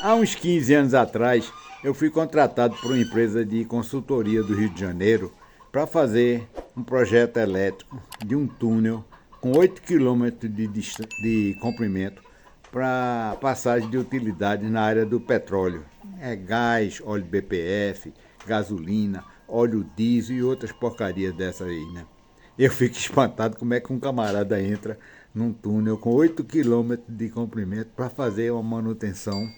Há uns 15 anos atrás, eu fui contratado por uma empresa de consultoria do Rio de Janeiro para fazer um projeto elétrico de um túnel com 8 quilômetros de comprimento para passagem de utilidades na área do petróleo. É gás, óleo BPF, gasolina, óleo diesel e outras porcarias dessas aí, né? Eu fico espantado como é que um camarada entra num túnel com 8 quilômetros de comprimento para fazer uma manutenção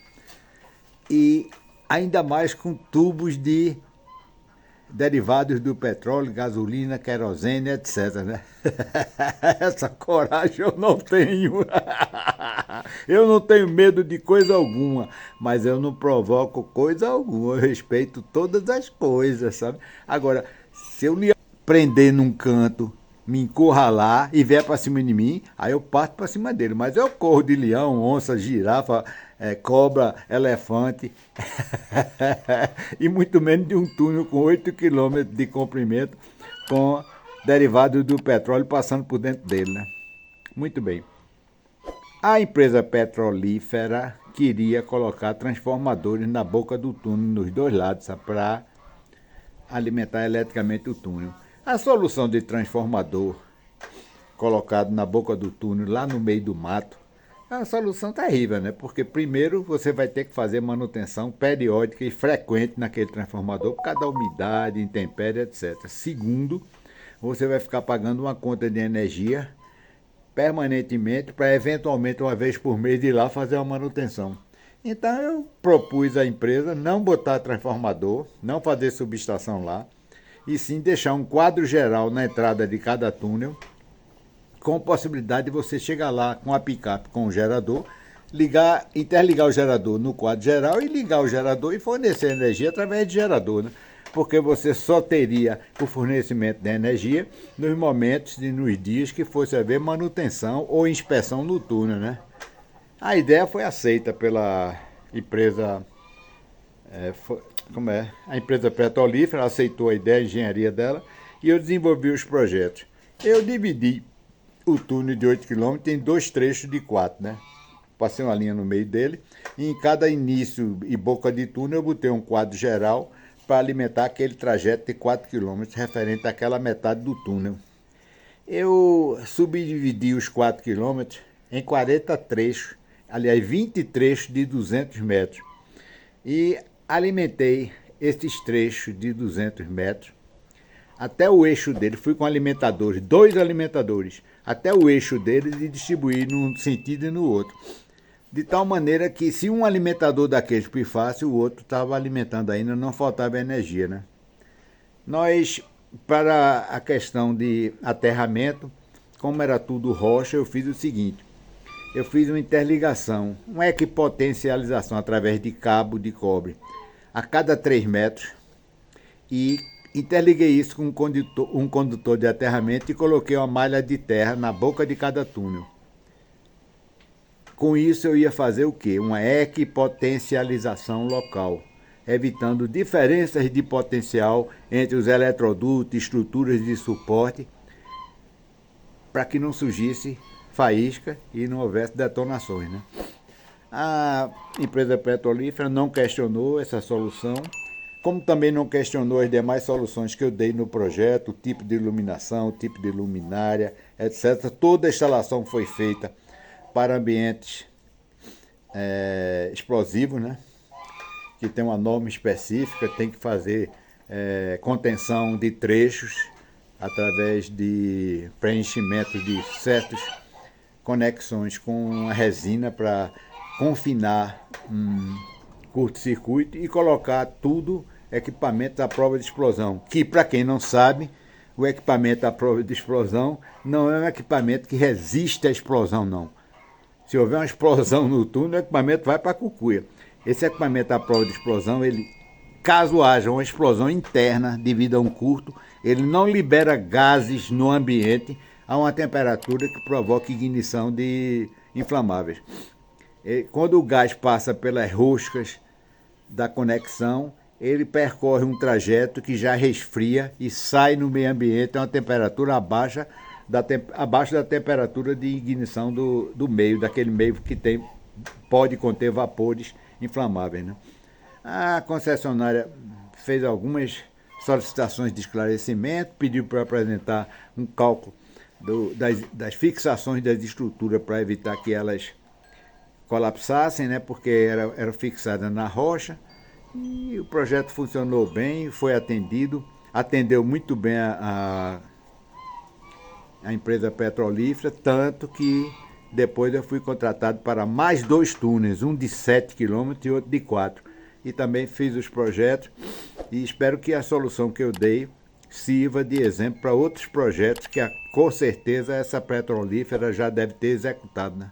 e ainda mais com tubos de derivados do petróleo, gasolina, querosene, etc, né? Essa coragem eu não tenho. Eu não tenho medo de coisa alguma, mas eu não provoco coisa alguma. Eu respeito todas as coisas, sabe? Agora, se eu lhe prender num canto, me encurralar e vier para cima de mim, aí eu parto para cima dele. Mas eu corro de leão, onça, girafa, cobra, elefante, e muito menos de um túnel com 8 quilômetros de comprimento, com derivados do petróleo passando por dentro dele, né? Muito bem. A empresa petrolífera queria colocar transformadores na boca do túnel, nos dois lados, para alimentar eletricamente o túnel. A solução de transformador colocado na boca do túnel, lá no meio do mato, é uma solução terrível, né? Porque primeiro você vai ter que fazer manutenção periódica e frequente naquele transformador por causa da umidade, intempérie, etc. Segundo, você vai ficar pagando uma conta de energia permanentemente para eventualmente uma vez por mês ir lá fazer uma manutenção. Então eu propus à empresa não botar transformador, não fazer subestação lá, e sim deixar um quadro geral na entrada de cada túnel, com possibilidade de você chegar lá com a picape com o gerador, interligar o gerador no quadro geral e ligar o gerador e fornecer energia através de gerador, né? Porque você só teria o fornecimento de energia nos momentos e nos dias que fosse haver manutenção ou inspeção no túnel, né? A ideia foi aceita pela empresa, a empresa petrolífera aceitou a ideia, a engenharia dela, e eu desenvolvi os projetos. Eu dividi o túnel de 8 quilômetros em dois trechos de 4, né? Passei uma linha no meio dele e em cada início e boca de túnel eu botei um quadro geral para alimentar aquele trajeto de 4 quilômetros referente àquela metade do túnel. Eu subdividi os 4 quilômetros em 40 trechos, aliás, 20 trechos de 200 metros. E alimentei esses trechos de 200 metros até o eixo dele. Fui com alimentadores, 2 alimentadores, até o eixo deles e distribuí num sentido e no outro. De tal maneira que se um alimentador daqueles pifasse, o outro estava alimentando ainda, não faltava energia, né? Nós, para a questão de aterramento, como era tudo rocha, eu fiz o seguinte. Eu fiz uma interligação, uma equipotencialização através de cabo de cobre a cada 3 metros e interliguei isso com um condutor de aterramento e coloquei uma malha de terra na boca de cada túnel. Com isso eu ia fazer o quê? Uma equipotencialização local, evitando diferenças de potencial entre os eletrodutos e estruturas de suporte, para que não surgisse faísca e não houvesse detonações, né? A empresa petrolífera não questionou essa solução, como também não questionou as demais soluções que eu dei no projeto, o tipo de iluminação, o tipo de luminária, etc. Toda a instalação foi feita para ambientes explosivos, né? Que tem uma norma específica, tem que fazer contenção de trechos através de preenchimento de certas conexões com a resina para confinar um curto-circuito e colocar tudo equipamento à prova de explosão, que para quem não sabe, o equipamento à prova de explosão não é um equipamento que resiste à explosão, não. Se houver uma explosão no túnel, o equipamento vai para a cucuia. Esse equipamento à prova de explosão, ele, caso haja uma explosão interna devido a um curto, ele não libera gases no ambiente a uma temperatura que provoque ignição de inflamáveis. Quando o gás passa pelas roscas da conexão, ele percorre um trajeto que já resfria e sai no meio ambiente a uma temperatura abaixo da temperatura de ignição do meio, daquele meio que pode conter vapores inflamáveis, né? A concessionária fez algumas solicitações de esclarecimento, pediu para apresentar um cálculo das fixações das estruturas para evitar que elas colapsassem, né? Porque era fixada na rocha. E o projeto funcionou bem, foi atendido, atendeu muito bem a empresa petrolífera, tanto que depois eu fui contratado para mais 2 túneis, um de 7 quilômetros e outro de 4. E também fiz os projetos e espero que a solução que eu dei sirva de exemplo para outros projetos que com certeza essa petrolífera já deve ter executado, né?